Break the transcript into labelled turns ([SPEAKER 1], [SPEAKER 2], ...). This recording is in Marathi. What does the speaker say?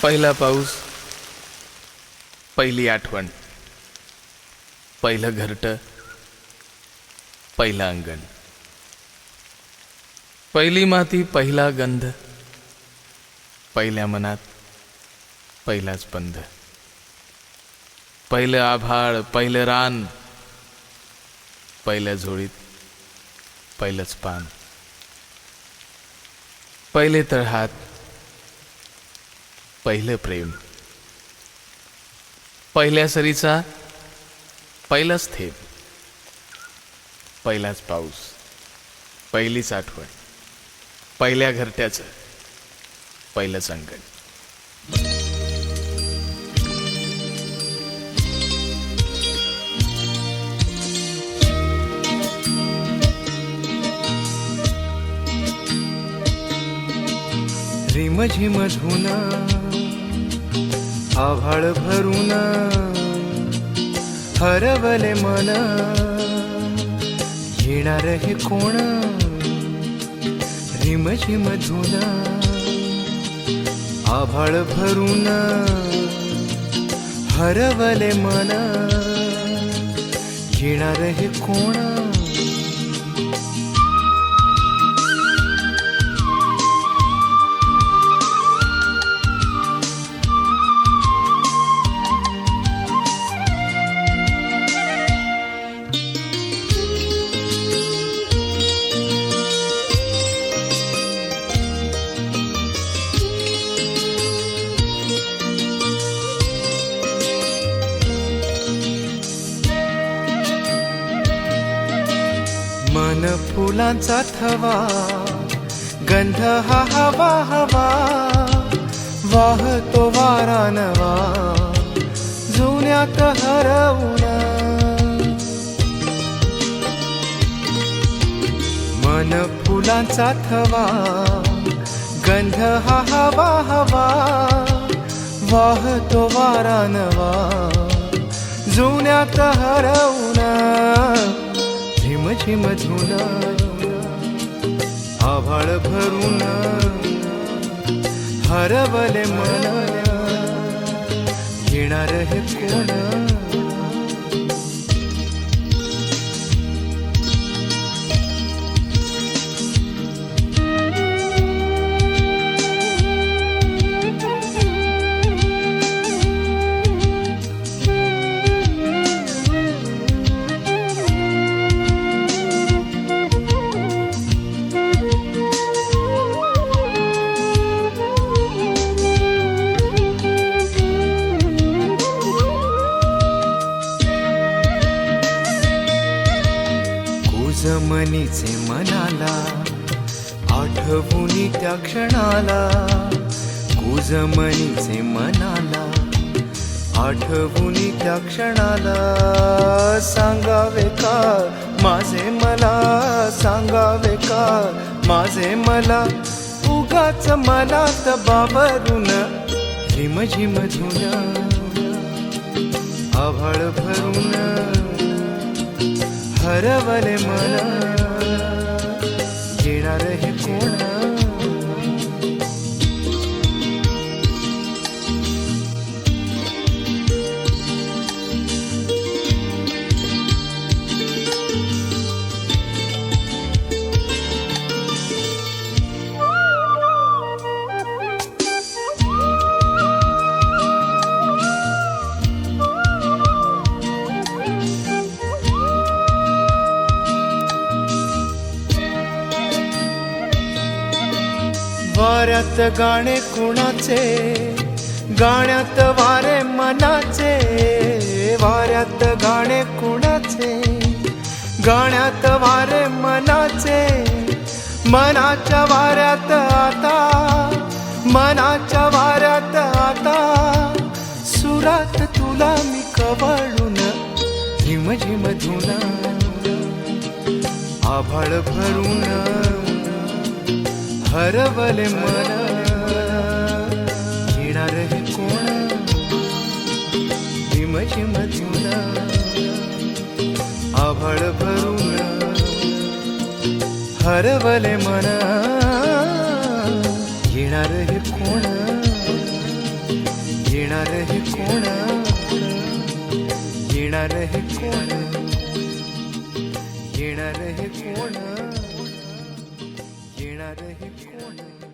[SPEAKER 1] पहिला पाऊस, पहिली आठवण, पहिलं घरटं, पहिलं अंगण, पहिली माती, पहिला गंध, पहिल्या मनात पहिलाच बंध, पहिलं आभाळ, पहिलं रान, पहिल्या झोळीत पहिलंच पान, पहिले तळहात, पहिलं प्रेम, पहिल्या सरीचा पहिलाच थेंब, पहिलाच पाऊस, पहिलीच आठवण, पहिल्या घरट्याचं पहिलंच अंगण.
[SPEAKER 2] रिमझिम धुन आभाळ भरून हरवले मन, येणार हे कोण? रिमझिम धुन आभाळ भरून हरवले मन, येणार हे कोण? मन फुलांचा थवा, गंध हा हवा हवा, वाहतो वारा नवा, जुन्यात हरवून. मन फुलांचा थवा, गंध हा हवा हवा, वाहतो वारा नवा, जुन्यात हरवून. झिम धुन आभाळ भरून हरवले मन, येणार हे कोण? जमनीचे मनाला आठवूनी त्या क्षणाला, कुजमनीचे मनाला आठवूनी त्या क्षणाला, सांगावे का माझे मला, सांगावे का माझे मला, उगाच मनात बाबरून. रिमझिम धुन आभाळ भरून हरवले मन, येणार हे कोण? वाऱ्यात गाणे कुणाचे, गाण्यात वारे मनाचे, वाऱ्यात गाणे कुणाचे, गाण्यात वारे मनाचे, मनाच्या वाऱ्यात आता, मनाच्या वाऱ्यात आता, सुरात तुला मी कवळून. झिमझिम धुन आभाळ भरून हरवले मन, येणार हे कोण? झिमझिम धुन आभाळ भरून हरवले मन, येणार हे कोण? येणार हे कोण, येणार हे कोण, येणार हे कोण, येणार हे कोण.